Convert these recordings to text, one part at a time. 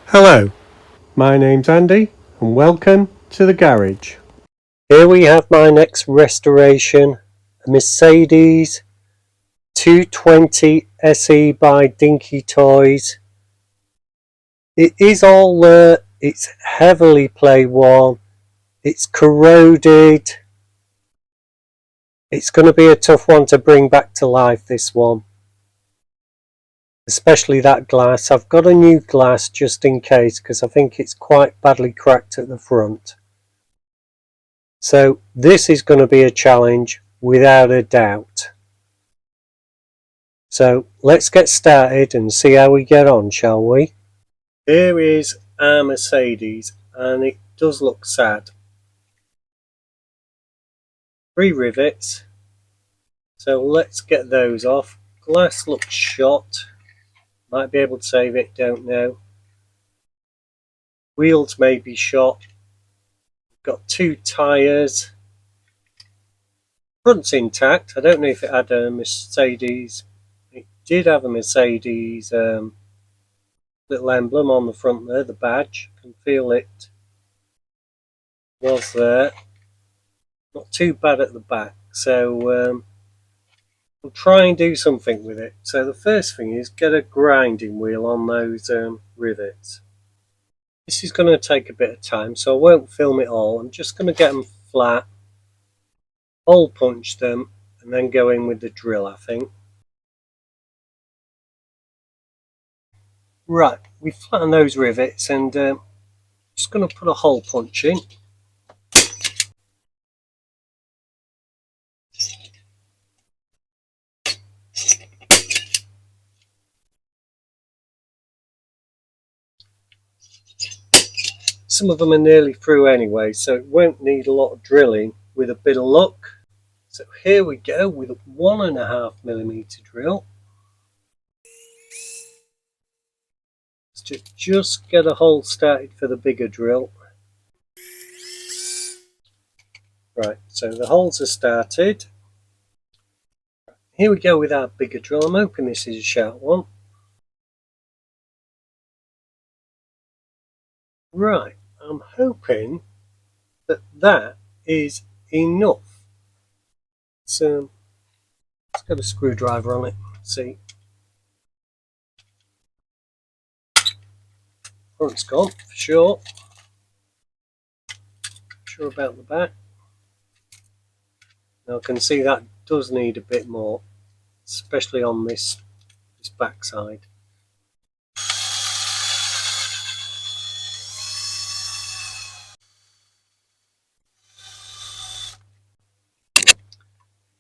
Hello, my name's Andy and welcome to the garage. Here we have my next restoration, a Mercedes 220 SE by Dinky Toys. It is all it's heavily play worn, it's corroded. It's going to be a tough one to bring back to life, this one. Especially that glass. I've got a new glass just in case because I think it's quite badly cracked at the front. So this is going to be a challenge without a doubt. So let's get started and see how we get on, shall we? Here is our Mercedes and it does look sad. 3 rivets. So let's get those off. Glass looks shot. Might be able to save it, don't know. Wheels may be shot. Got 2 tyres. Front's intact. I don't know if it had a Mercedes. It did have a Mercedes little emblem on the front there, the badge. I can feel it was there. Not too bad at the back. So we'll try and do something with it. So the first thing is get a grinding wheel on those rivets. This is going to take a bit of time, so I won't film it all. I'm just going to get them flat, hole punch them, and then go in with the drill, I think. Right, we flatten those rivets and just going to put a hole punch in. Some of them are nearly through anyway, so it won't need a lot of drilling with a bit of luck. So here we go with a 1.5mm drill. Let's just get a hole started for the bigger drill. Right, so the holes are started. Here we go with our bigger drill. I'm hoping this is a sharp one. Right, I'm hoping that that is enough. So let's get a screwdriver on it. Let's see. Front's gone for sure. Sure about the back. Now I can see that does need a bit more, especially on this back side.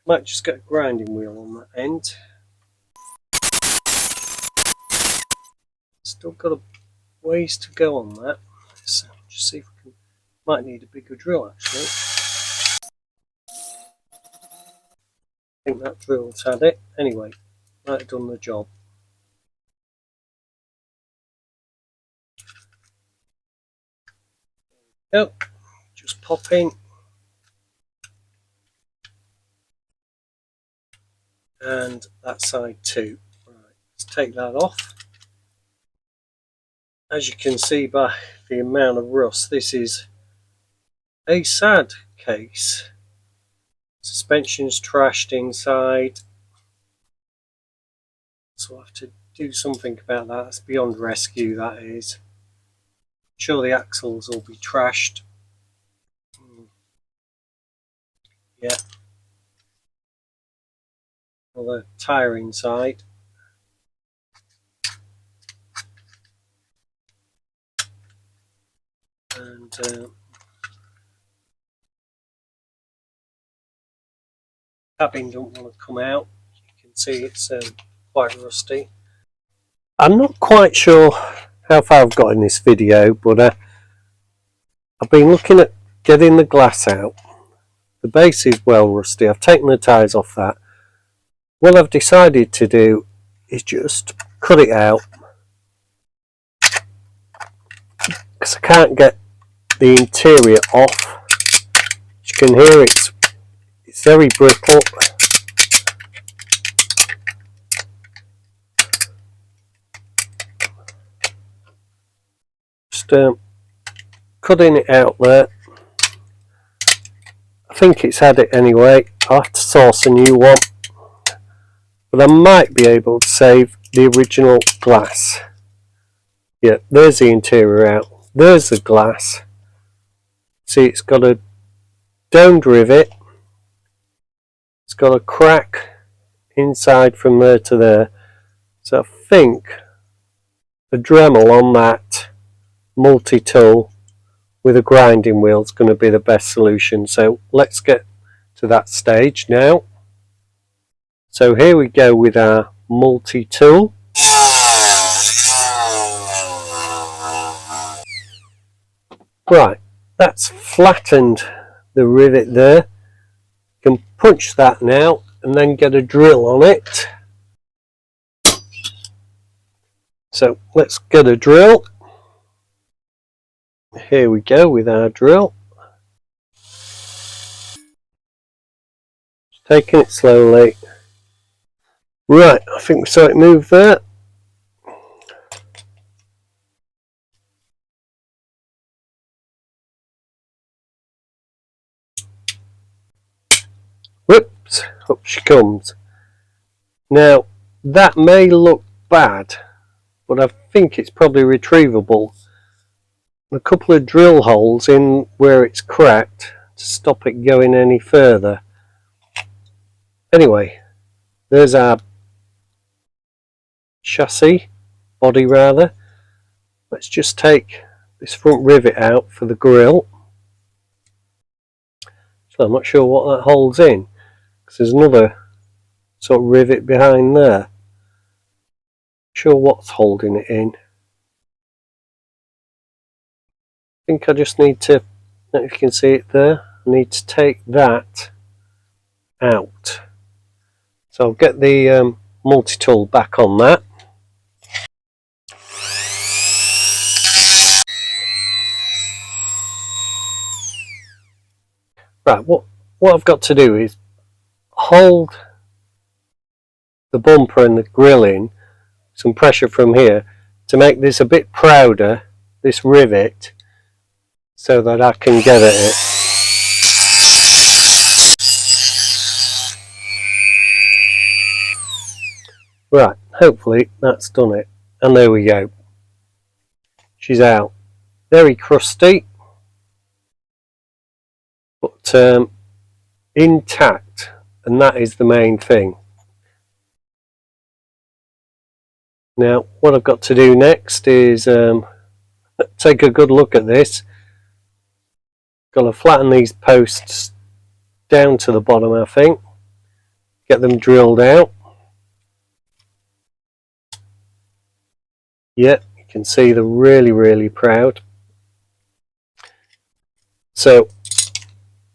Might just get a grinding wheel on that end. Still got a ways to go on that. So just see if we can. Might need a bigger drill actually. I think that drill's had it. Anyway, might have done the job. Yep, just pop in. And that side too. Right, let's take that off. As you can see by the amount of rust, this is a sad case. Suspension's trashed inside, so I'll have to do something about that. That's beyond rescue, that is. I'm sure the axles will be trashed. Yeah. Well, the tyre inside. And cabin don't want to come out. You can see it's quite rusty. I'm not quite sure how far I've got in this video, but I've been looking at getting the glass out. The base is well rusty. I've taken the tyres off that. What I've decided to do is just cut it out, because I can't get the interior off. As you can hear, it's very brittle. just cutting it out there. I think it's had it anyway. I'll have to source a new one, but I might be able to save the original glass. Yeah, there's the interior out. There's the glass. See, it's got a domed rivet. It's got a crack inside from there to there. So I think a Dremel on that multi-tool with a grinding wheel is going to be the best solution. So let's get to that stage now. So here we go with our multi-tool. Right, that's flattened the rivet there. You can punch that now and then get a drill on it. So let's get a drill. Here we go with our drill. Just taking it slowly. Right, I think we saw it move there. Whoops, up she comes. Now, that may look bad, but I think it's probably retrievable. A couple of drill holes in where it's cracked to stop it going any further. Anyway, there's our chassis, body rather. Let's just take this front rivet out for the grille. So I'm not sure what that holds in, because there's another sort of rivet behind there. Not sure what's holding it in. I think I just need to, I don't know if you can see it there, I need to take that out. So I'll get the multi-tool back on that. Right, what I've got to do is hold the bumper and the grille in, some pressure from here, to make this a bit prouder, this rivet, so that I can get at it. Right, hopefully that's done it. And there we go. She's out. Very crusty, but intact, and that is the main thing. Now, what I've got to do next is take a good look at this. Got to flatten these posts down to the bottom, I think. Get them drilled out. Yep, you can see they're really proud. So,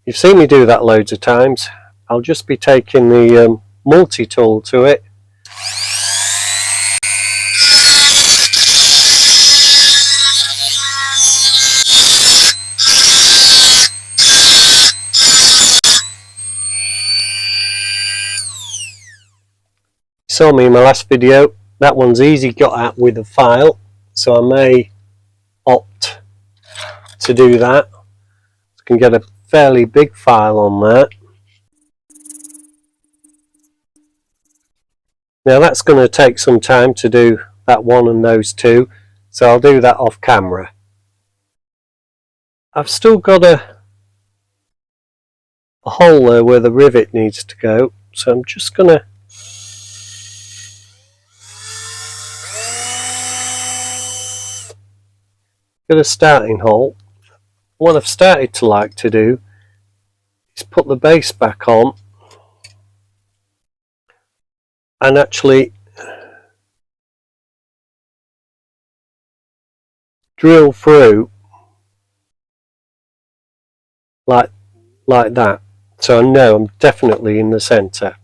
you've seen me do that loads of times. I'll just be taking the multi-tool to it. You saw me in my last video. That one's easy got at with a file, so I may opt to do that. You can get a fairly big file on that. Now that's going to take some time to do that one and those two, so I'll do that off camera. I've still got a hole there where the rivet needs to go, so I'm just going to get a starting hole. What I've started to like to do is put the base back on and actually drill through like that, so I know I'm definitely in the centre.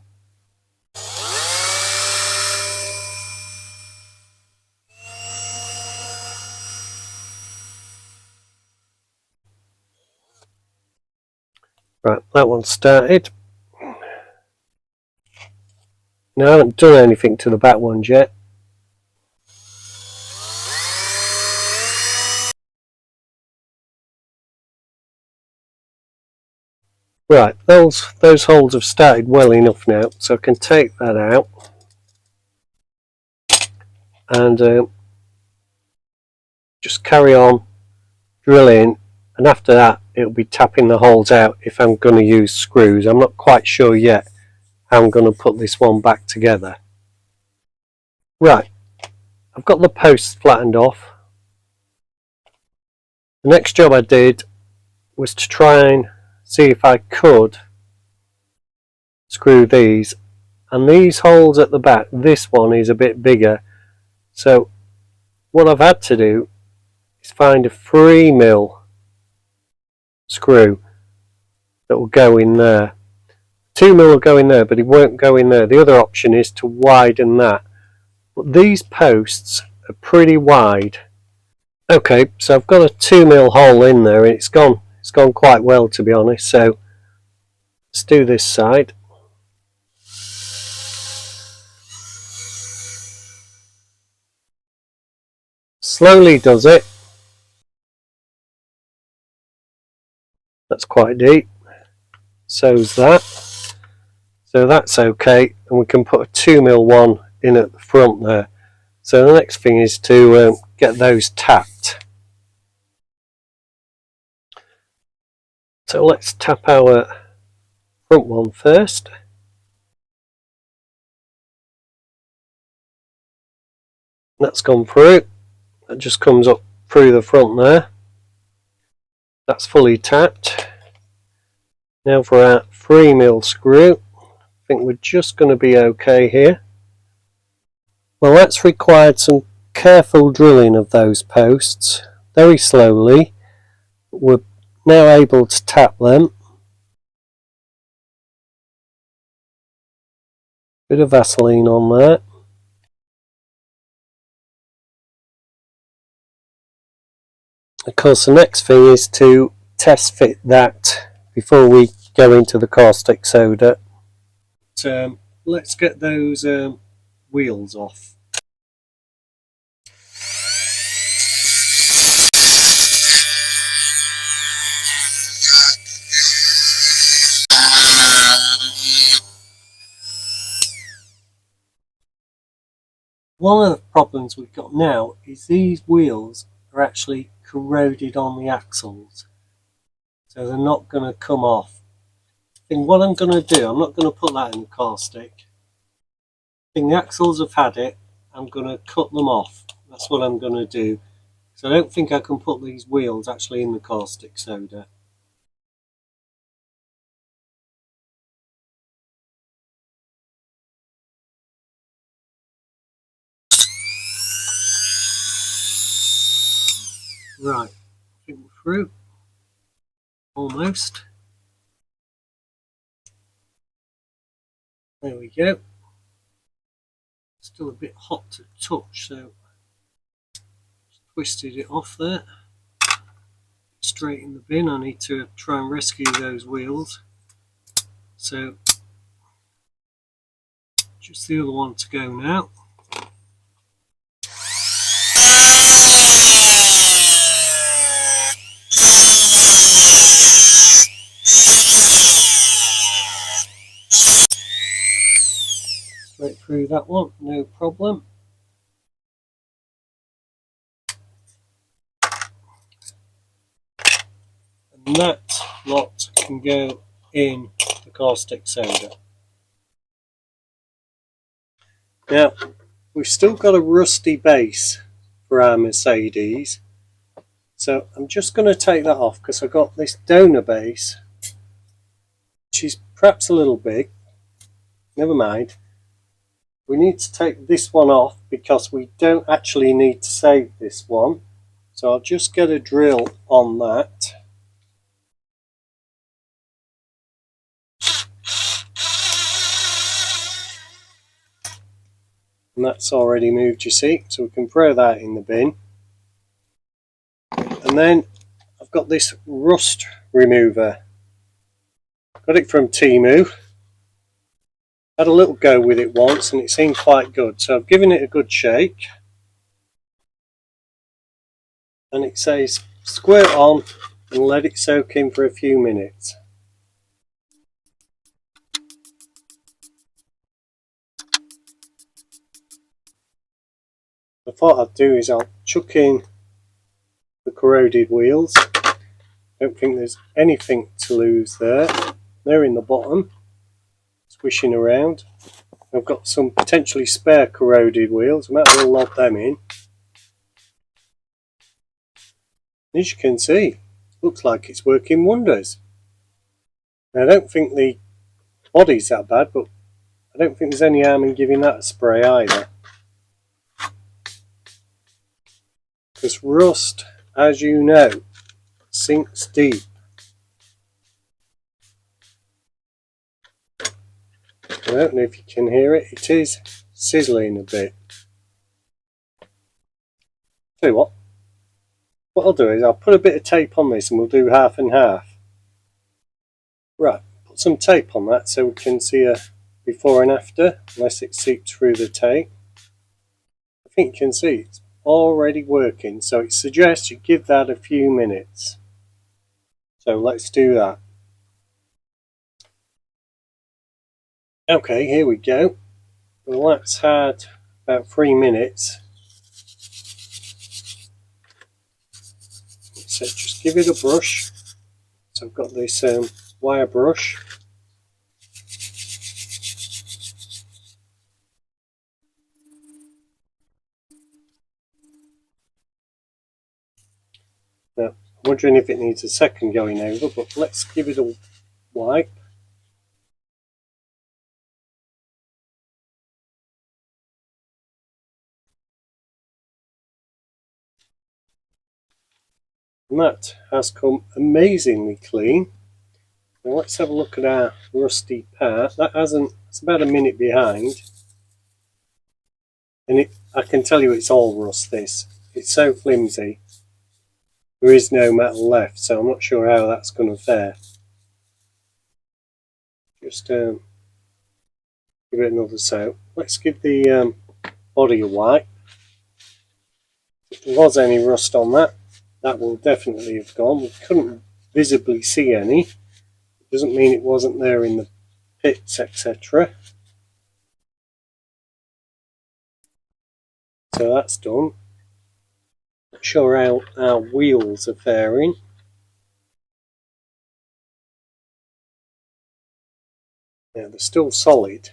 Right, that one's started. Now I haven't done anything to the back ones yet. Right, those holes have started well enough now, so I can take that out and just carry on drilling, and after that it'll be tapping the holes out if I'm going to use screws. I'm not quite sure yet how I'm going to put this one back together. Right, I've got the posts flattened off. The next job I did was to try and see if I could screw these, and these holes at the back, this one is a bit bigger, so what I've had to do is find a 3mm screw that will go in there. 2mm will go in there, but it won't go in there. The other option is to widen that, but these posts are pretty wide. Okay, so I've got a 2mm hole in there, and it's gone quite well, to be honest. So let's do this side. Slowly does it. That's quite deep. So's that. So that's okay, and we can put a 2mm one in at the front there. So the next thing is to get those tapped. So let's tap our front one first. That's gone through. That just comes up through the front there. That's fully tapped. Now for our 3mm screw. I think we're just going to be okay here. Well, that's required some careful drilling of those posts, very slowly. We're now able to tap them. Bit of Vaseline on there. Of course, the next thing is to test fit that before we go into the caustic soda. Let's get those wheels off. One of the problems we've got now is these wheels are actually corroded on the axles, so they're not going to come off. I think what I'm going to do, I'm not going to put that in the caustic. I think the axles have had it. I'm going to cut them off. That's what I'm going to do. So I don't think I can put these wheels actually in the caustic soda. Right, I think we're through. Almost. There we go. Still a bit hot to touch, so just twisted it off there. Straight in the bin. I need to try and rescue those wheels. So just the other one to go now. Straight through that one, no problem. And that lot can go in the caustic soda. Now, we've still got a rusty base for our Mercedes, so I'm just going to take that off because I've got this donor base, which is perhaps a little big. Never mind. We need to take this one off because we don't actually need to save this one. So I'll just get a drill on that. And that's already moved, you see, so we can throw that in the bin. And then I've got this rust remover. Got it from Temu. Had a little go with it once and it seemed quite good, so I've given it a good shake. And it says squirt on and let it soak in for a few minutes. thought I'd do is I'll chuck in the corroded wheels. Don't think there's anything to lose there. They're in the bottom, swishing around. I've got some potentially spare corroded wheels. I might as well lob them in. As you can see, looks like it's working wonders. Now, I don't think the body's that bad, but I don't think there's any harm in giving that a spray either. Because rust, as you know, sinks deep. I don't know if you can hear it, it is sizzling a bit. Tell you what I'll do is I'll put a bit of tape on this and we'll do half and half. Right, put some tape on that so we can see a before and after, unless it seeps through the tape. I think you can see it's already working, so it suggests you give that a few minutes. So let's do that. Okay, here we go. Well, that's had about 3 minutes. So just give it a brush. So I've got this wire brush. Now, I'm wondering if it needs a second going over, but let's give it a wipe. And that has come amazingly clean. Now let's have a look at our rusty part. That hasn't, it's about a minute behind. And I can tell you it's all rust, this. It's so flimsy. There is no metal left, so I'm not sure how that's going to fare. Just give it another soak. Let's give the body a wipe. If there was any rust on that, that will definitely have gone. We couldn't visibly see any. It doesn't mean it wasn't there in the pits, etc. So that's done. Not sure how our wheels are faring. Yeah, they're still solid.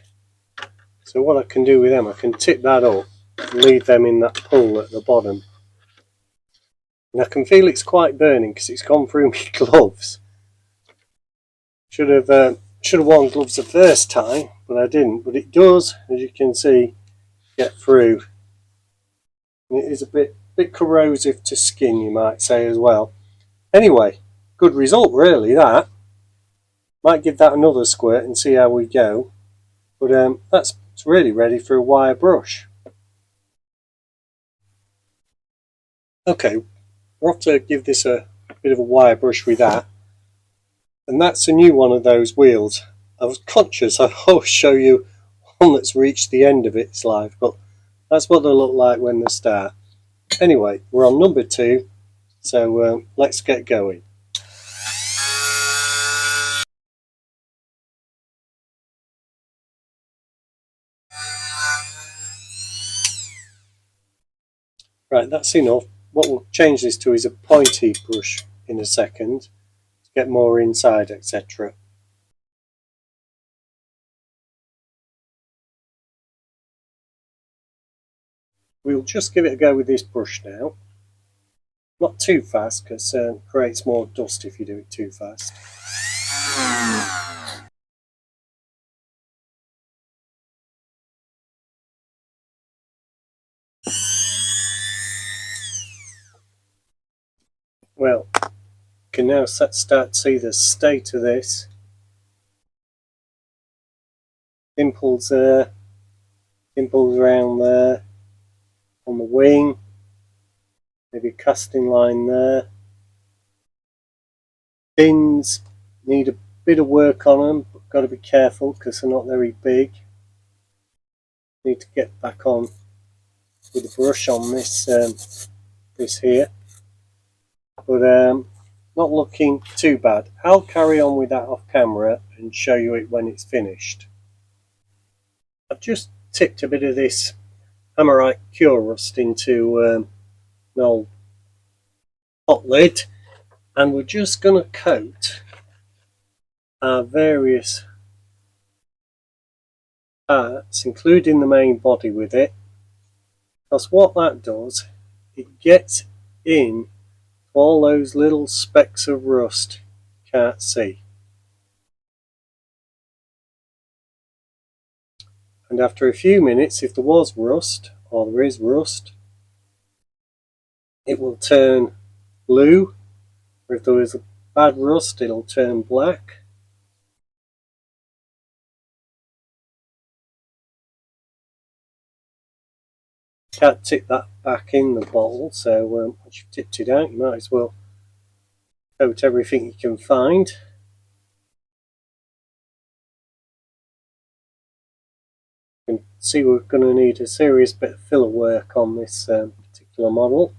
So what I can do with them, I can tip that up and leave them in that pool at the bottom. And I can feel it's quite burning because it's gone through my gloves. Should have worn gloves the first time, but I didn't. But it does, as you can see, get through. And it is a bit corrosive to skin, you might say, as well. Anyway, good result really, that. Might give that another squirt and see how we go. But it's really ready for a wire brush. Okay, we'll have to give this a bit of a wire brush with that. And that's a new one of those wheels. I was conscious I'll always show you one that's reached the end of its life, but that's what they look like when they start. Anyway, we're on number 2, so let's get going. Right, that's enough. What we'll change this to is a pointy brush in a second to get more inside, etc. We'll just give it a go with this brush now. Not too fast, because it creates more dust if you do it too fast. Well, you can now start to see the state of this. Dimples there, dimples around there, on the wing, maybe a casting line there. Fins need a bit of work on them, but got to be careful because they're not very big. Need to get back on with the brush on this this here, but not looking too bad. I'll carry on with that off camera and show you it when it's finished. I've just tipped a bit of this Amorite Cure Rust into an old pot lid, and we're just going to coat our various parts, including the main body, with it, because what that does, it gets in all those little specks of rust you can't see. And after a few minutes, if there was rust, or there is rust, it will turn blue, or if there is a bad rust, it'll turn black. Can't tip that back in the bottle, so once you've tipped it out, you might as well coat everything you can find. You can see we're going to need a serious bit of filler work on this particular model.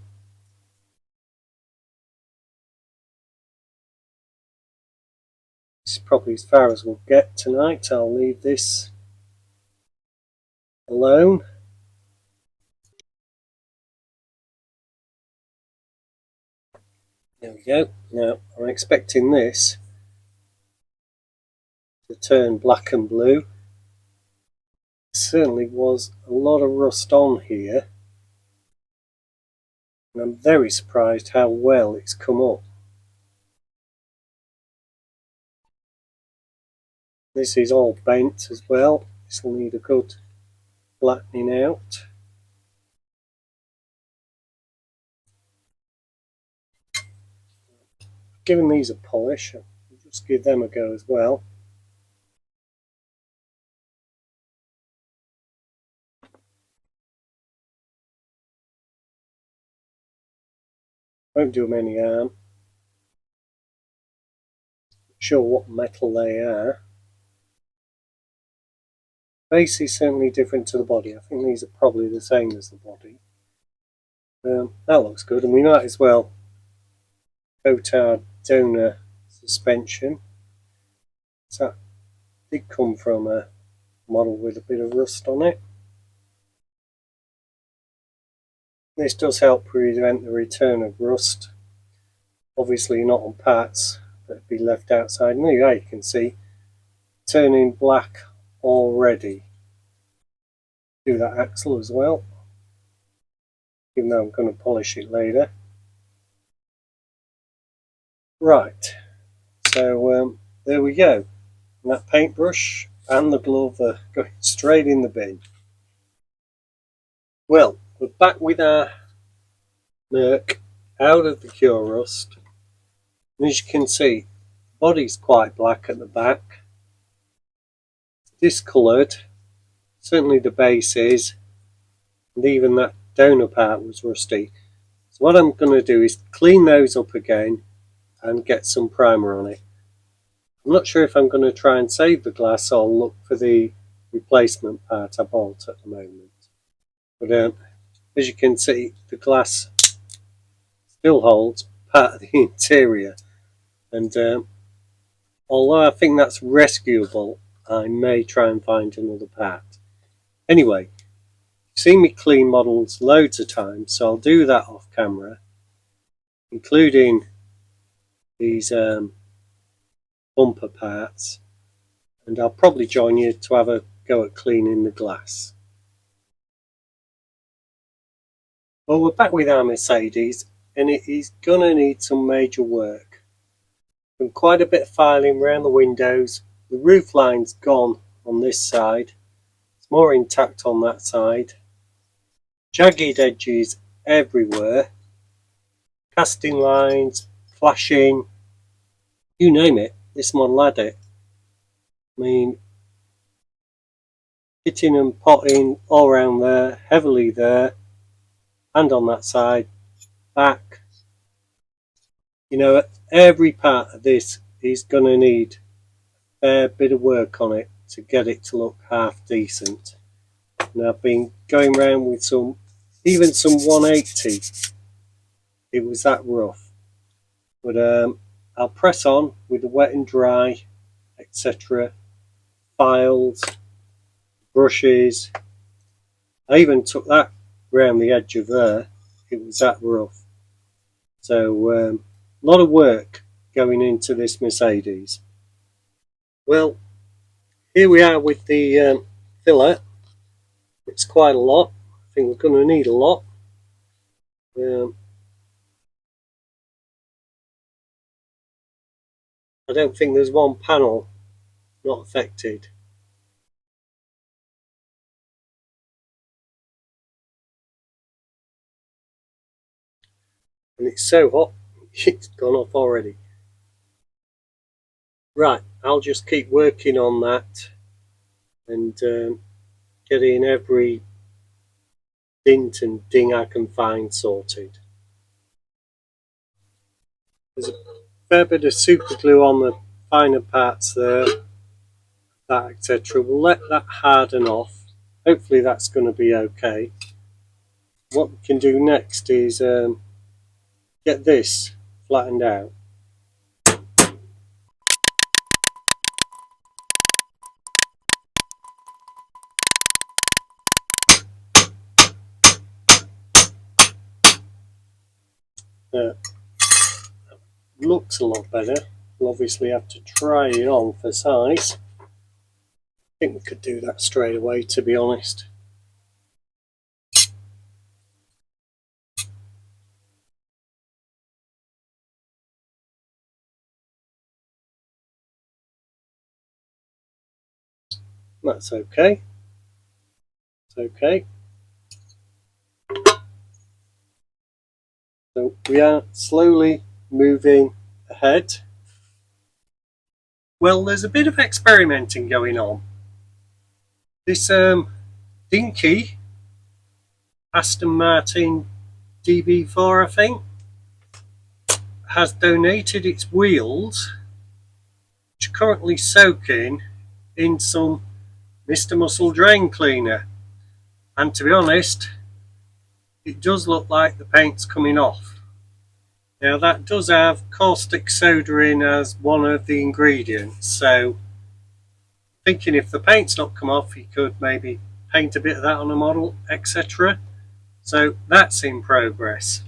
This is probably as far as we'll get tonight. I'll leave this alone. There we go. Now I'm expecting this to turn black and blue. There certainly was a lot of rust on here, and I'm very surprised how well it's come up. This is all bent as well. This will need a good flattening out. Giving these a polish, I'll just give them a go as well. Won't do them any harm. Not sure what metal they are. Base is certainly different to the body. I think these are probably the same as the body. That looks good, and we might as well coat our donor suspension. So that did come from a model with a bit of rust on it. This does help prevent the return of rust. Obviously not on parts that would be left outside. And there you can see turning black already. Do that axle as well, even though I'm going to polish it later. Right, so there we go. And that paintbrush and the glove are going straight in the bin. Well, we're back with our Merc out of the Cure Rust. And as you can see, the body's quite black at the back. It's discoloured. Certainly the base is, and even that donor part was rusty. So what I'm going to do is clean those up again and get some primer on it. I'm not sure if I'm going to try and save the glass or look for the replacement part I bought at the moment. But as you can see, the glass still holds part of the interior, and although I think that's rescuable, I may try and find another part. Anyway, you've seen me clean models loads of times, so I'll do that off camera, including these bumper parts, and I'll probably join you to have a go at cleaning the glass. Well, we're back with our Mercedes, and it is going to need some major work. Done quite a bit of filing around the windows. The roof line's gone on this side. More intact on that side. Jagged edges everywhere. Casting lines, flashing, you name it, this model had it. I mean, hitting and potting all around there, heavily there, and on that side, back. You know, every part of this is going to need a fair bit of work on it to get it to look half decent. And I've been going around with even some 180. It was that rough. But I'll press on with the wet and dry, etc. Files, brushes, I even took that round the edge of there. It was that rough. So a lot of work going into this Mercedes. Well, here we are with the fillet. It's quite a lot. I think we're going to need a lot. I don't think there's one panel not affected. And it's so hot, it's gone off already. Right, I'll just keep working on that and getting every dint and ding I can find sorted. There's a fair bit of super glue on the finer parts there, that etc. We'll let that harden off. Hopefully that's going to be okay. What we can do next is get this flattened out. Looks a lot better. We'll obviously have to try it on for size. I think we could do that straight away, to be honest. That's okay. It's okay. So we are slowly moving ahead. Well, there's a bit of experimenting going on. This Dinky Aston Martin DB4, I think, has donated its wheels, which are currently soaking in some Mr. Muscle drain cleaner. And to be honest, it does look like the paint's coming off. Now that does have caustic soda in as one of the ingredients, so thinking if the paint's not come off, you could maybe paint a bit of that on a model, etc. So that's in progress.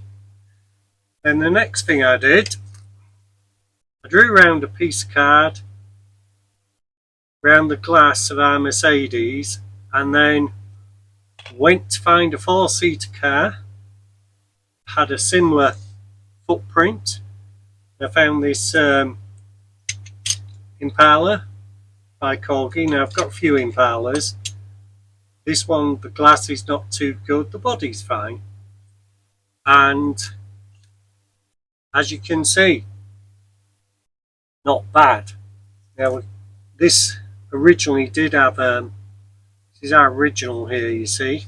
Then the next thing I did, I drew around a piece of card around the glass of our Mercedes, and then went to find a 4-seater car, had a similar footprint. I found this Impala by Corgi. Now I've got a few Impalas. This one, the glass is not too good, the body's fine. And as you can see, not bad. Now this originally did have, this is our original here, you see.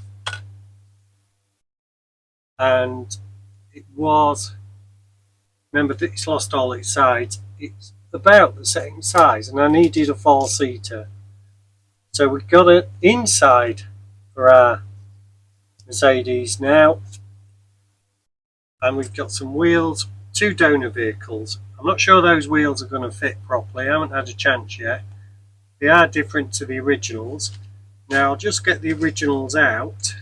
And it was, remember that it's lost all its sides, it's about the same size, and I needed a 4-seater. So we've got it inside for our Mercedes now, and we've got some wheels, 2 donor vehicles. I'm not sure those wheels are going to fit properly, I haven't had a chance yet. They are different to the originals. Now I'll just get the originals out,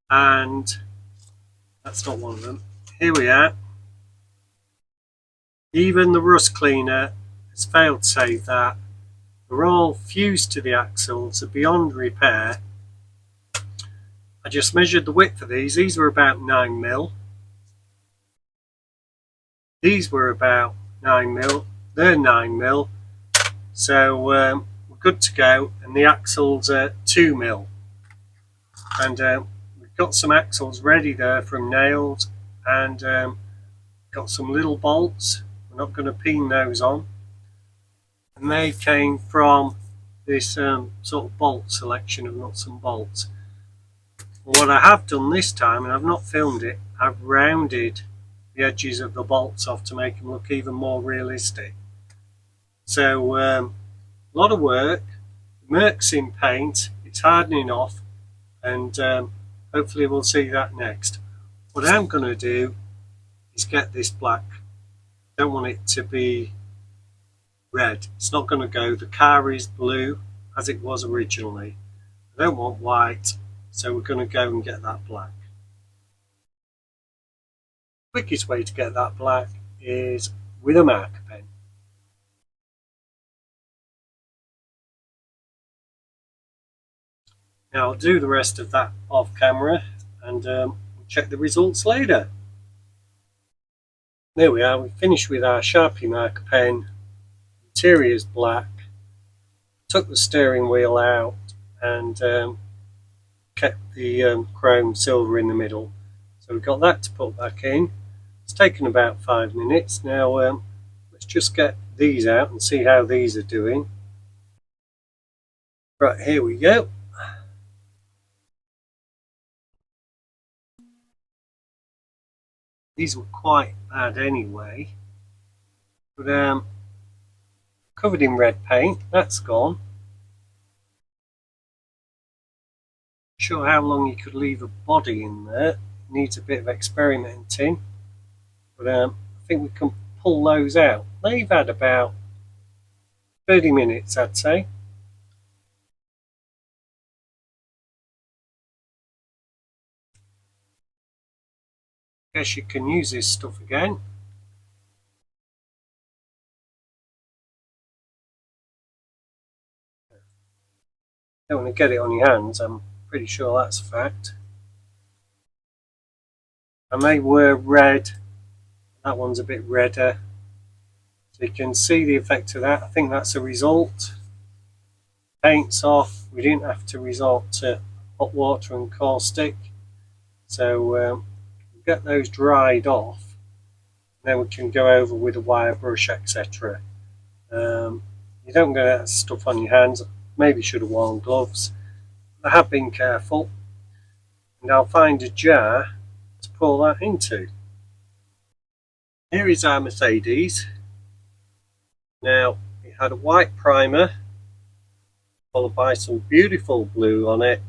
and that's not one of them. Here we are. Even the rust cleaner has failed to save that. They're all fused to the axles, they're beyond repair. I just measured the width of these. These were about 9mm. These were about 9mm. They're 9mm. So we're good to go. And the axles are 2mm. And we've got some axles ready there from Nailed, and got some little bolts. We're not going to peen those on. And they came from this sort of bolt selection of nuts and bolts. What I have done this time, and I've not filmed it, I've rounded the edges of the bolts off to make them look even more realistic. So a lot of work. Merc's in paint, it's hardening off, and hopefully we'll see that next. What I'm going to do is get this black. I don't want it to be red. It's not going to go. The car is blue as it was originally. I don't want white, So we're going to go and get that black. Quickest way to get that black is with a marker pen. Now I'll do the rest of that off camera and we'll check the results later. There we are, we finished with our Sharpie marker pen. Interior is black. Took the steering wheel out and kept the chrome silver in the middle. So we've got that to put back in. It's taken about 5 minutes. Now let's just get these out and see how these are doing. Right, here we go. These were quite bad anyway, but covered in red paint, that's gone. Not sure how long you could leave a body in there, it needs a bit of experimenting, but I think we can pull those out. They've had about 30 minutes, I'd say. Guess you can use this stuff again. Don't want to get it on your hands, I'm pretty sure that's a fact. And they were red, that one's a bit redder. So you can see the effect of that. I think that's a result. Paint's off, we didn't have to resort to hot water and caustic. So we'll get those dried off. Then we can go over with a wire brush, etc. You don't get that stuff on your hands. Maybe should have worn gloves. I have been careful. And I'll find a jar to pour that into. Here is our Mercedes. Now, it had a white primer, followed by some beautiful blue on it,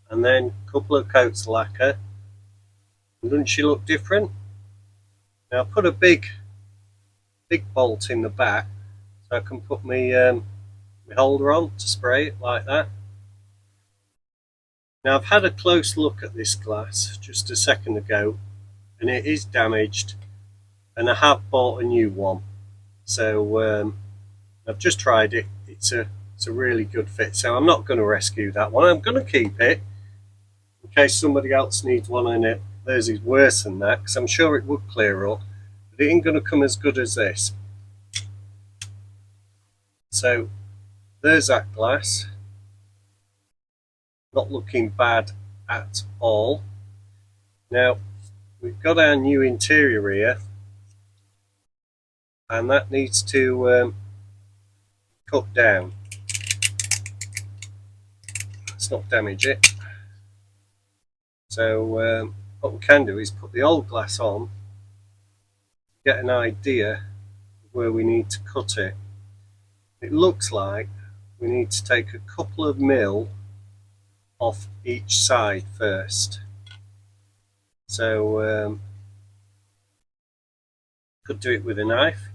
and then a couple of coats of lacquer. And doesn't she look different? Now, I put a big bolt in the back, so I can put my holder on to spray it like that. Now, I've had a close look at this glass just a second ago, and it is damaged, and I have bought a new one. So I've just tried it. It's a really good fit. So I'm not going to rescue that one. I'm going to keep it in case somebody else needs one in it. Theirs is worse than that, because I'm sure it would clear up, but it ain't going to come as good as this. So there's that glass. Not looking bad at all. Now we've got our new interior here, and that needs to cut down. Let's not damage it. So what we can do is put the old glass on, get an idea of where we need to cut it. It looks like we need to take a couple of mil off each side first. So could do it with a knife,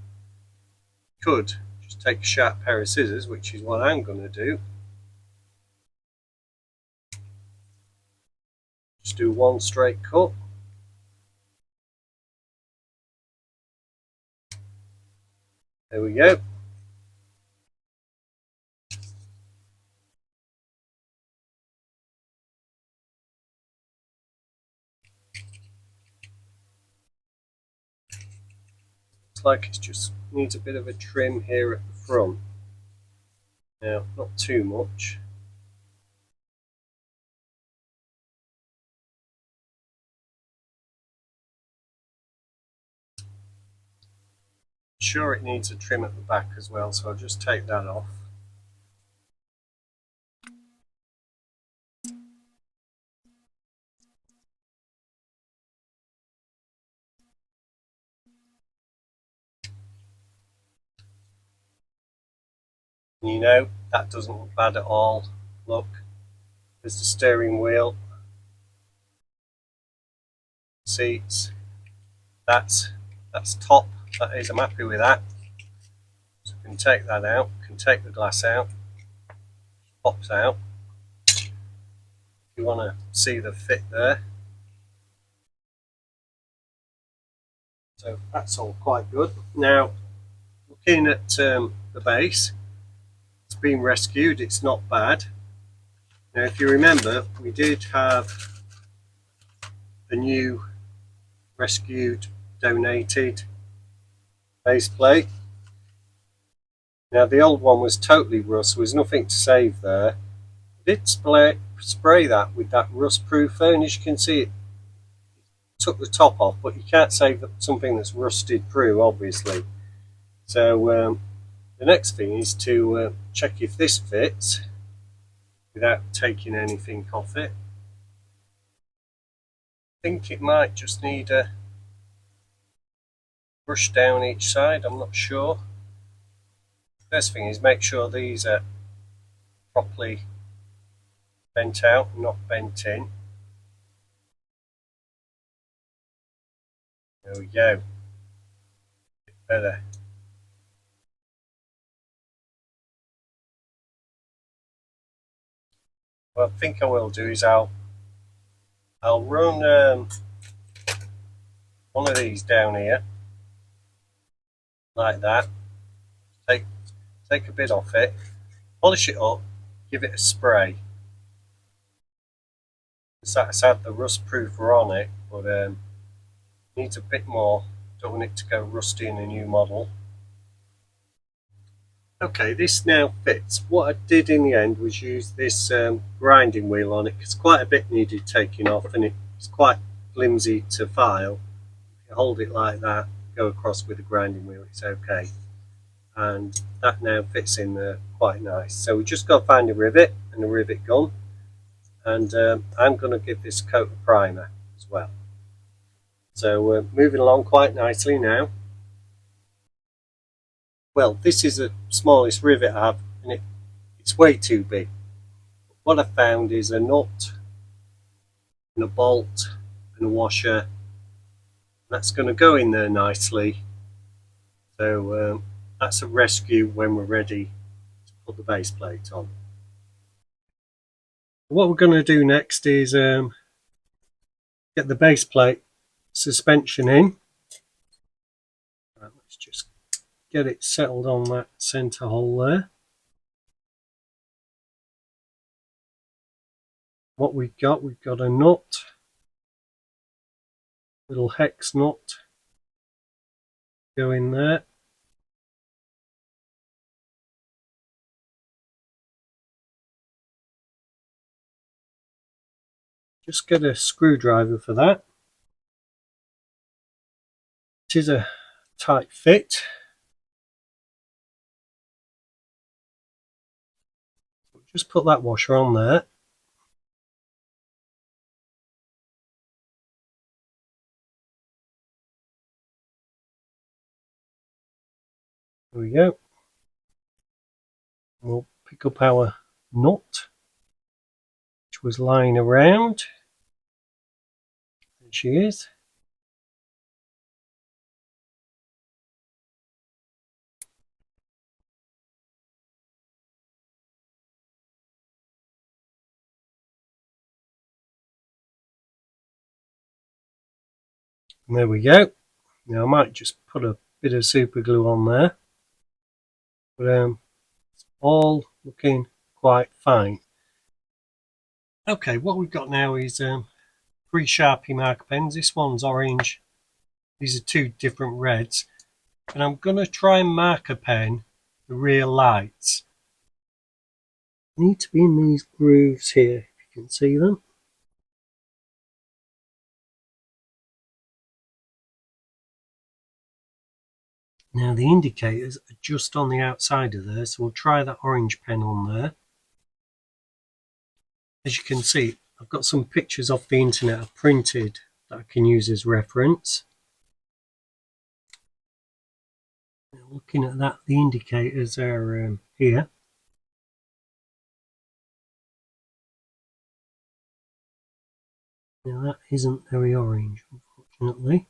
could just take a sharp pair of scissors, which is what I'm going to do. Just do one straight cut. There we go. Looks like it just needs a bit of a trim here at the front. Now, not too much. Sure, it needs a trim at the back as well, so I'll just take that off. You know, that doesn't look bad at all. Look, there's the steering wheel, seats, that's top, that is, I'm happy with that. So we can take that out, can take the glass out, pops out. you want to see the fit there. So that's all quite good. Now, looking at the base, it's been rescued, it's not bad. Now if you remember, we did have a new rescued, donated base plate. Now the old one was totally rust, there was nothing to save there. I did spray that with that rust proofer, and as you can see it took the top off, but you can't save something that's rusted through, obviously. So the next thing is to check if this fits without taking anything off it. I think it might just need a brush down each side, I'm not sure. First thing is make sure these are properly bent out, not bent in. There we go. A bit better. What I think I will do is I'll run one of these down here like that. Take a bit off it, polish it up, give it a spray. That's had the rust proofer on it, but needs a bit more. Don't want it to go rusty in a new model. Okay, this now fits. What I did in the end was use this grinding wheel on it because quite a bit needed taking off, and it's quite flimsy to file. If you hold it like that, go across with the grinding wheel, it's okay. And that now fits in there quite nice. So we just got to find a rivet and a rivet gun, and I'm going to give this coat of primer as well. So we're moving along quite nicely now. Well, this is the smallest rivet I have, and it's way too big. What I found is a nut and a bolt and a washer. That's going to go in there nicely. So that's a rescue when we're ready to put the base plate on. What we're going to do next is get the base plate suspension in. Right, let's just get it settled on that centre hole there. What we've got a nut, little hex nut, go in there. Just get a screwdriver for that. It is a tight fit. Just put that washer on there. There we go. We'll pick up our nut, which was lying around. There she is. And there we go. Now I might just put a bit of super glue on there, but it's all looking quite fine. Okay, what we've got now is 3 Sharpie marker pens. This one's orange. These are 2 different reds, and I'm going to try and marker pen the rear lights. They need to be in these grooves here, if you can see them. Now the indicators are just on the outside of there, so we'll try that orange pen on there. As you can see, I've got some pictures off the internet I've printed that I can use as reference. Now looking at that, the indicators are here. Now that isn't very orange, unfortunately.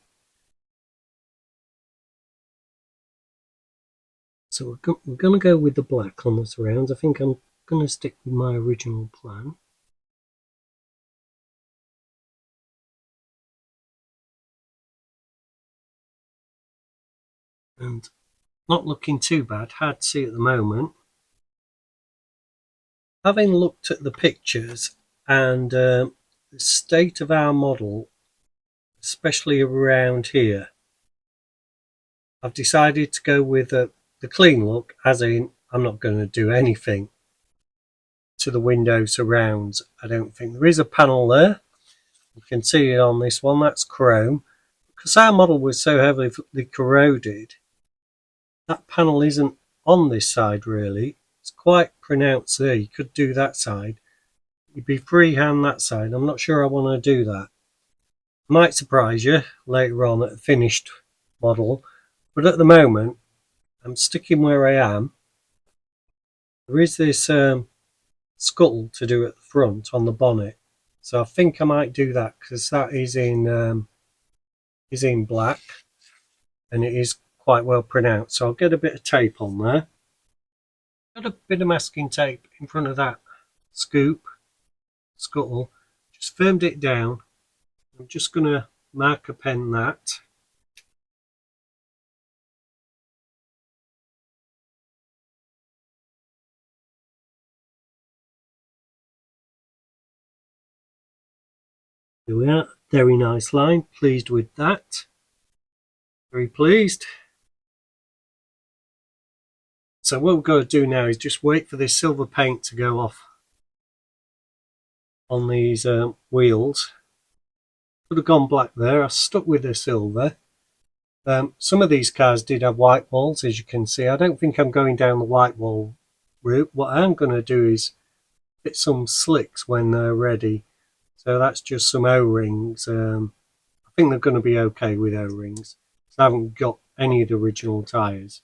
So we're going to go with the black on the surrounds. I think I'm going to stick with my original plan. and not looking too bad. Hard to see at the moment. Having looked at the pictures and the state of our model, especially around here, I've decided to go with the clean look, as in I'm not going to do anything to the window surrounds. I don't think. There is a panel there. You can see it on this one, that's chrome. Because our model was so heavily corroded, that panel isn't on this side really. It's quite pronounced there. You could do that side. You'd be freehand that side. I'm not sure I want to do that. Might surprise you later on at the finished model, but at the moment I'm sticking where I am. There is this scuttle to do at the front on the bonnet, so I think I might do that because that is in black and it is quite well pronounced. So I'll get a bit of tape on there. Got a bit of masking tape in front of that scuttle. Just firmed it down. I'm just going to marker pen that. Here we are. Very nice line. Pleased with that. Very pleased. So what we've got to do now is just wait for this silver paint to go off on these wheels. Could have gone black there. I stuck with the silver. Some of these cars did have white walls, as you can see. I don't think I'm going down the white wall route. What I am going to do is fit some slicks when they're ready. So that's just some O-rings. I think they're going to be okay with O-rings. So I haven't got any of the original tyres.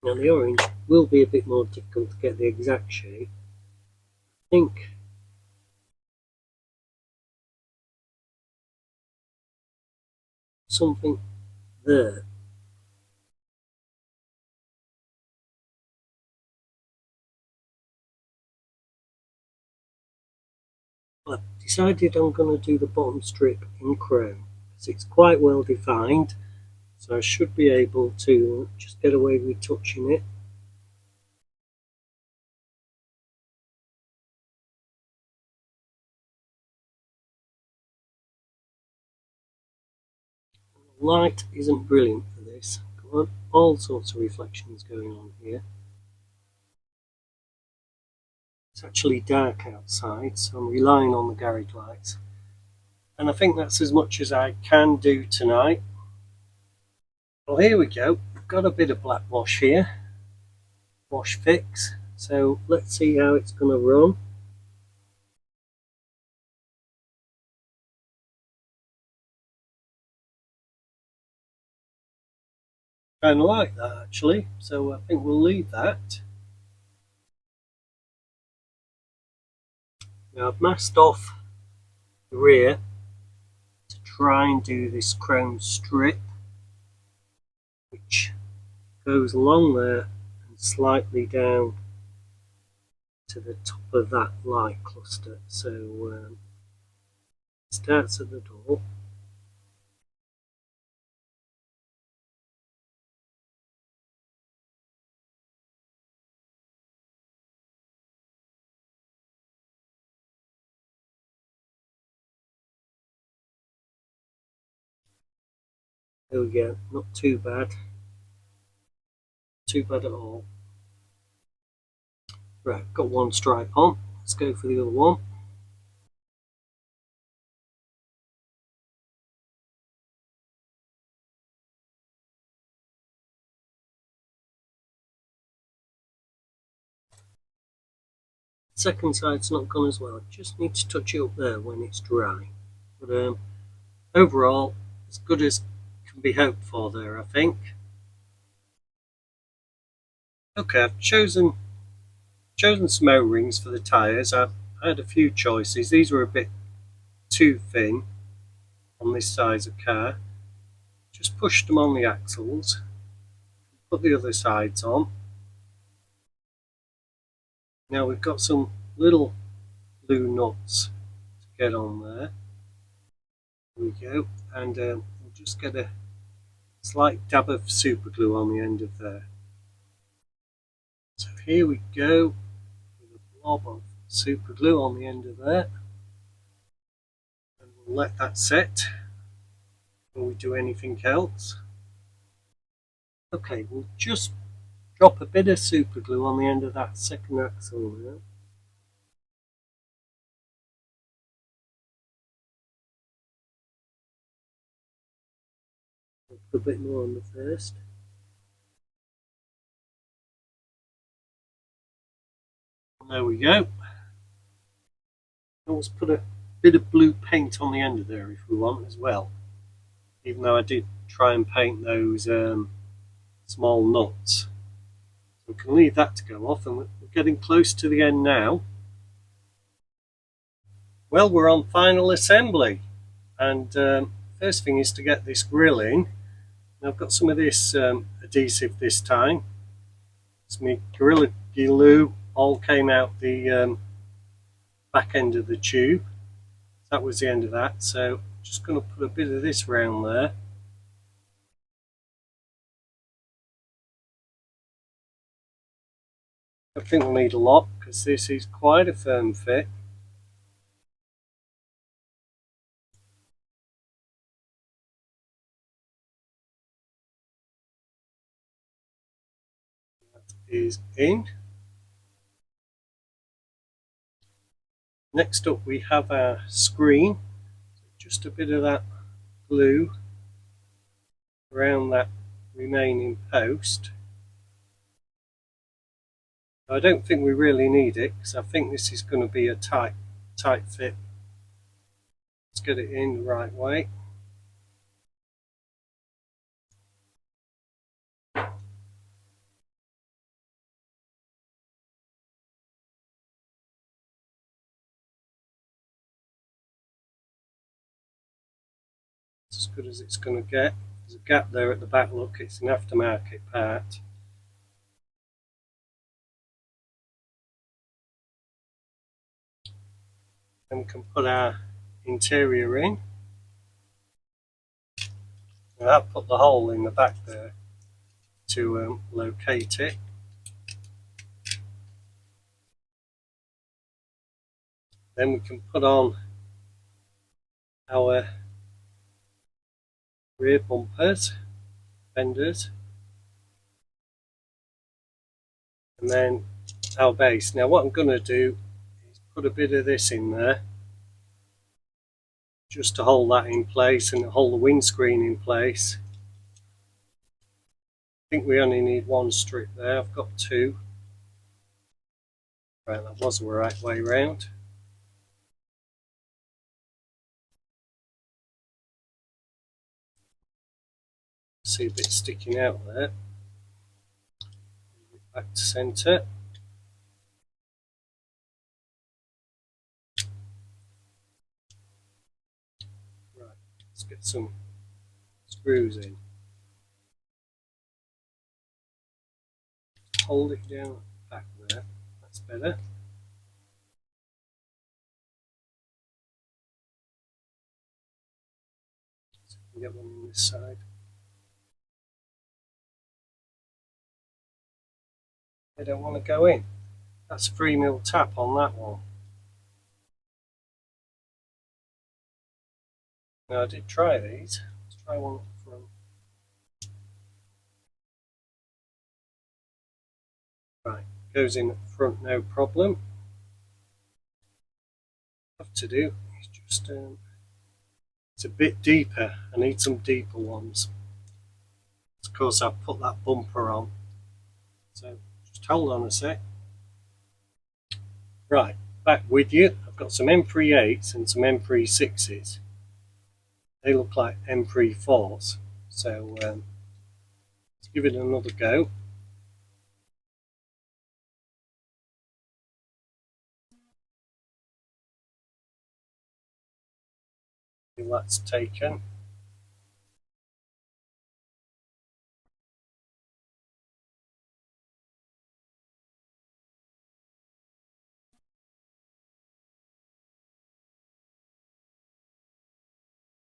Now the orange will be a bit more difficult to get the exact shape. I think something there. I've decided I'm going to do the bottom strip in chrome because it's quite well defined, so I should be able to just get away with touching it. The light isn't brilliant for this. Got all sorts of reflections going on here. It's actually dark outside, so I'm relying on the garage lights. And I think that's as much as I can do tonight. Well, here we go. We've got a bit of black wash here. Wash fix. So let's see how it's going to run. Kind of like that actually, so I think we'll leave that. Now I've masked off the rear to try and do this chrome strip, which goes along there and slightly down to the top of that light cluster. So it starts at the door. There we go, not too bad. Too bad at all. Right, got one stripe on. Let's go for the other one. Second side's not gone as well. Just need to touch it up there when it's dry. But overall, as good as can be hoped for there, I think. Okay, I've chosen some O-rings for the tyres. I had a few choices. These were a bit too thin on this size of car. Just pushed them on the axles. Put the other sides on. Now we've got some little blue nuts to get on there. There we go. And we'll just get a slight dab of super glue on the end of there. So here we go with a blob of super glue on the end of there, and we'll let that set before we do anything else. Okay, we'll just drop a bit of super glue on the end of that second axle there. Put a bit more on the first. There we go. Let's put a bit of blue paint on the end of there if we want as well. Even though I did try and paint those small nuts. So we can leave that to go off, and we're getting close to the end now. Well, we're on final assembly, and first thing is to get this grill in. Now I've got some of this adhesive this time. It's my Gorilla Glue, all came out the back end of the tube. That was the end of that, so I'm just going to put a bit of this round there. I think we'll need a lot because this is quite a firm fit. That is in. Next up we have our screen. Just a bit of that glue around that remaining post. I don't think we really need it because I think this is going to be a tight fit. Let's get it in the right way. As good as it's going to get. There's a gap there at the back, look, it's an aftermarket part. Then we can put our interior in. Now I've put the hole in the back there to locate it. Then we can put on our rear bumpers, fenders, and then our base. Now what I'm going to do is put a bit of this in there just to hold that in place and hold the windscreen in place. I think we only need one strip there, I've got two. Right, that was the right way round. See a bit sticking out there. Back to centre. Right, let's get some screws in. Hold it down back there, that's better. So we can get one on this side. They don't want to go in. That's a 3mm tap on that one. Now I did try these. Let's try one up front. Right, goes in at the front, no problem. What I have to do is just it's a bit deeper. I need some deeper ones. Of course I've put that bumper on. So just hold on a sec. Right, back with you. I've got some M38s and some M36s. They look like M34s. So let's give it another go. That's taken.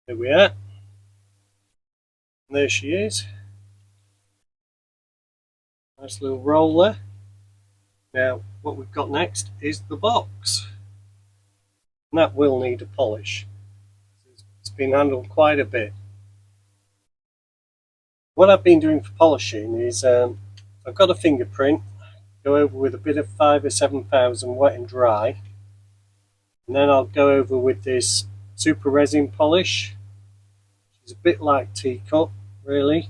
There we are. And there she is. Nice little roller. Now what we've got next is the box. And that will need a polish. It's been handled quite a bit. What I've been doing for polishing is I've got a fingerprint, go over with a bit of 5 or 7,000 wet and dry, and then I'll go over with this super resin polish. It's a bit like teacup, really.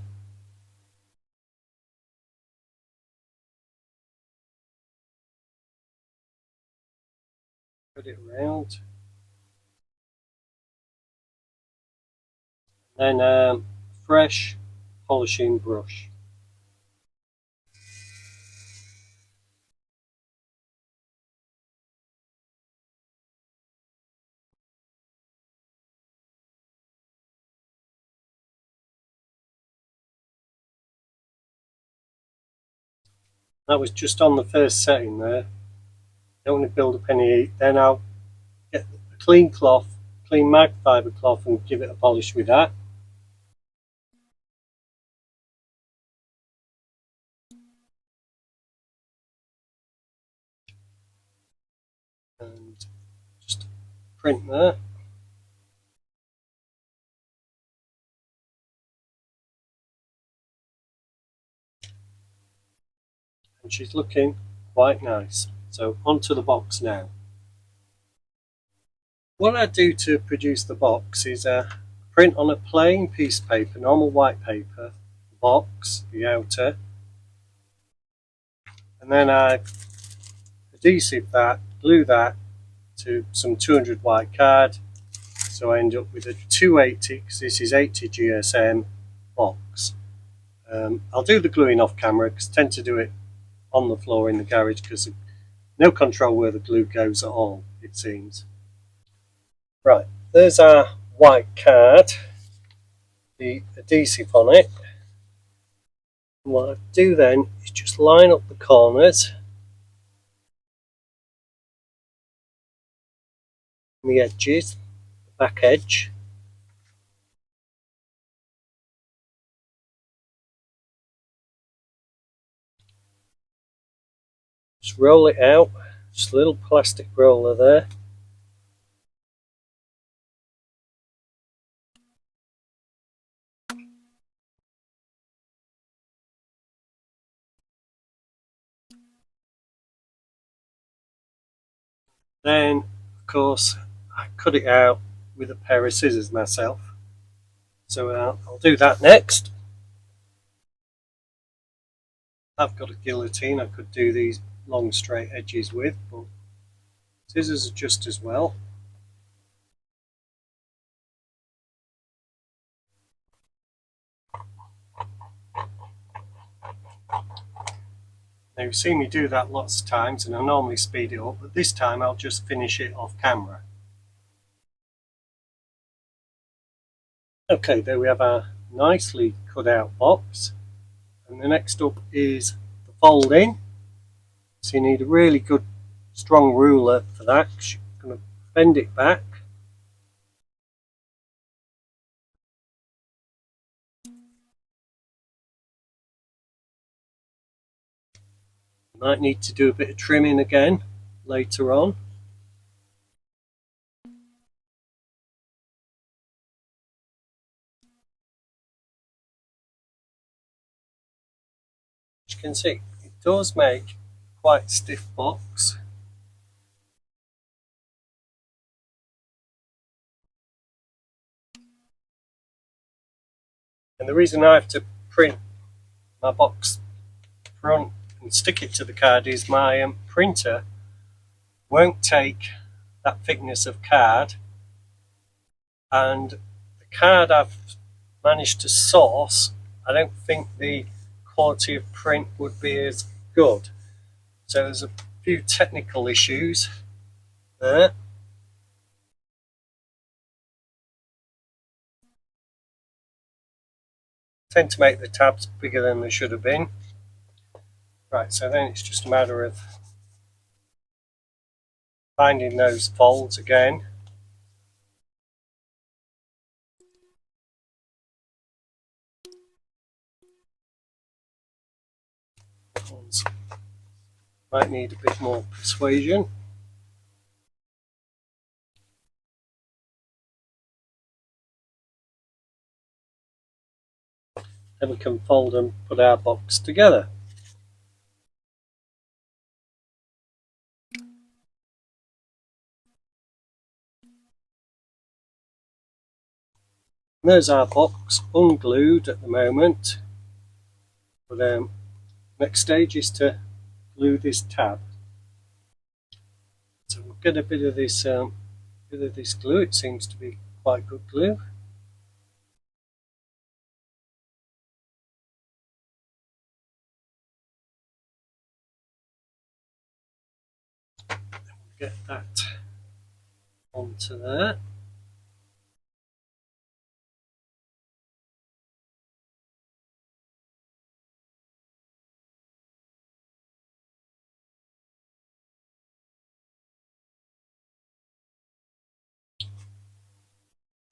Put it around. Then fresh polishing brush. That was just on the first setting there. Don't want to build up any heat. Then I'll get a clean cloth, clean mag fibre cloth, and give it a polish with that. And just print there. And she's looking quite nice. So onto the box now. What I do to produce the box is print on a plain piece of paper, normal white paper, the box, the outer, and then I adhesive that, glue that to some 200 white card, so I end up with a 280, because this is 80 GSM box. I'll do the gluing off camera because I tend to do it on the floor in the garage because no control where the glue goes at all, it seems. Right, there's our white card, the adhesive on it. And what I do then is just line up the corners and the edges, the back edge. Just roll it out, just a little plastic roller there. Then, of course, I cut it out with a pair of scissors myself. So I'll do that next. I've got a guillotine I could do these long straight edges with, but scissors are just as well. Now you've seen me do that lots of times and I normally speed it up, but this time I'll just finish it off camera. Okay, there we have our nicely cut out box, and the next up is the folding. So you need a really good strong ruler for that, because you're going to bend it back. You might need to do a bit of trimming again later on. As you can see, it does make quite a stiff box. And the reason I have to print my box front and stick it to the card is my printer won't take that thickness of card, and the card I've managed to source, I don't think the quality of print would be as good. So there's a few technical issues there. Tend to make the tabs bigger than they should have been. Right, so then it's just a matter of finding those folds again. ones might need a bit more persuasion. Then we can fold and put our box together. And there's our box unglued at the moment. But next stage is to glue this tab. So we'll get a bit of this glue. It seems to be quite good glue. Get that onto there.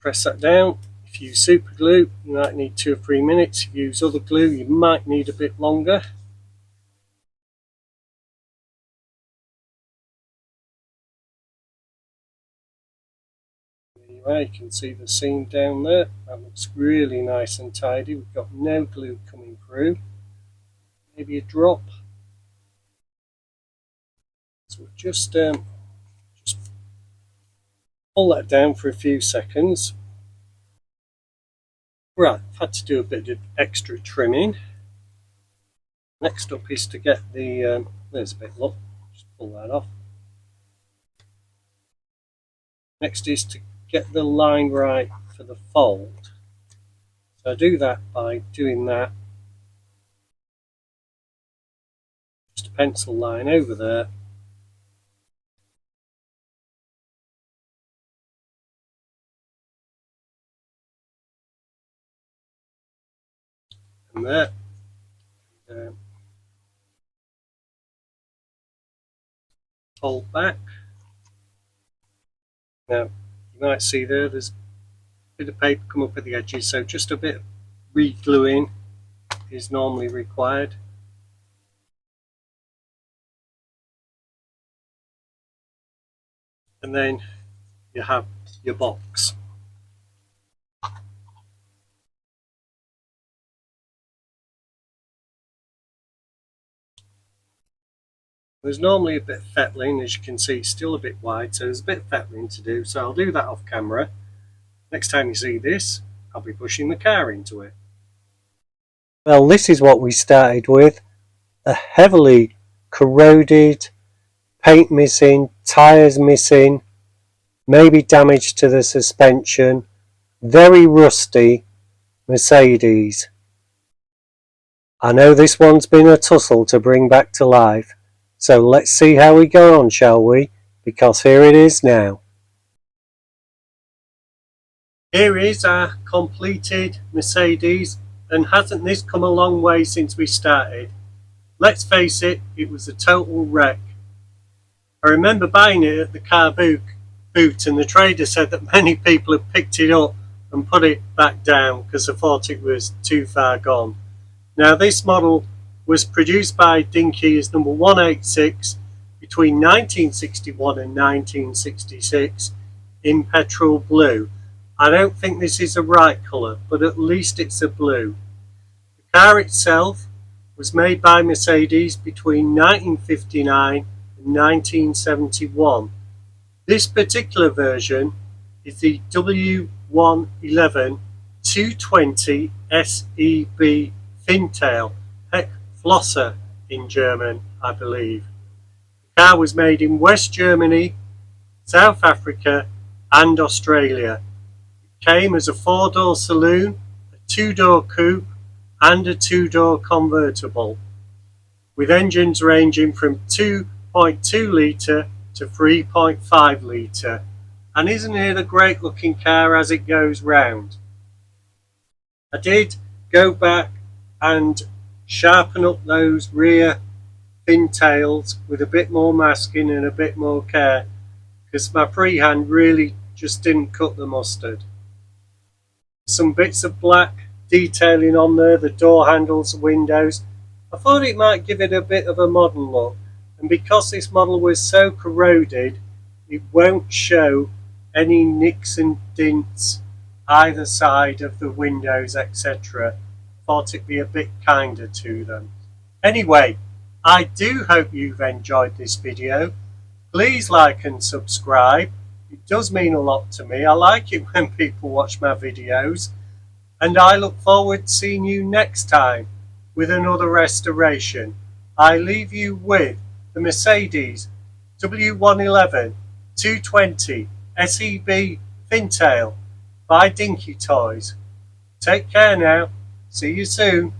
Press that down. If you use super glue, you might need 2 or 3 minutes. If you use other glue, you might need a bit longer. Anyway, you can see the seam down there. That looks really nice and tidy. We've got no glue coming through. Maybe a drop. So we'll just pull that down for a few seconds. Right, I've had to do a bit of extra trimming. Next up is to get the, there's a bit, look, just pull that off. Next is to get the line right for the fold. So I do that by doing that. Just a pencil line over there. And there. Fold back. Now, you might see there's a bit of paper come up at the edges, so just a bit of re-gluing is normally required. And then you have your box. There's normally a bit of fettling, as you can see it's still a bit wide, so there's a bit of fettling to do, so I'll do that off camera. Next time you see this, I'll be pushing the car into it. Well, this is what we started with. A heavily corroded, paint missing, tyres missing, maybe damage to the suspension, very rusty Mercedes. I know this one's been a tussle to bring back to life. So let's see how we go on, shall we? Because here it is now. Here is our completed Mercedes, and hasn't this come a long way since we started? Let's face it, it was a total wreck. I remember buying it at the car boot and the trader said that many people had picked it up and put it back down because they thought it was too far gone. Now this model was produced by Dinky as number 186 between 1961 and 1966 in petrol blue. I don't think this is the right colour, but at least it's a blue. The car itself was made by Mercedes between 1959 and 1971. This particular version is the W111 220 SEB Fintail Flosser in German, I believe. The car was made in West Germany, South Africa and Australia. It came as a 4-door saloon, a 2-door coupe and a 2-door convertible, with engines ranging from 2.2 litre to 3.5 litre. And isn't it a great looking car as it goes round? I did go back and sharpen up those rear fintails with a bit more masking and a bit more care, because my freehand really just didn't cut the mustard. Some bits of black detailing on there, the door handles, the windows. I thought it might give it a bit of a modern look, and because this model was so corroded, it won't show any nicks and dints either side of the windows, etc. Thought it'd be a bit kinder to them. Anyway, I do hope you've enjoyed this video. Please like and subscribe. It does mean a lot to me. I like it when people watch my videos. And I look forward to seeing you next time with another restoration. I leave you with the Mercedes W111 220 SEB Fintail by Dinky Toys. Take care now. See you soon.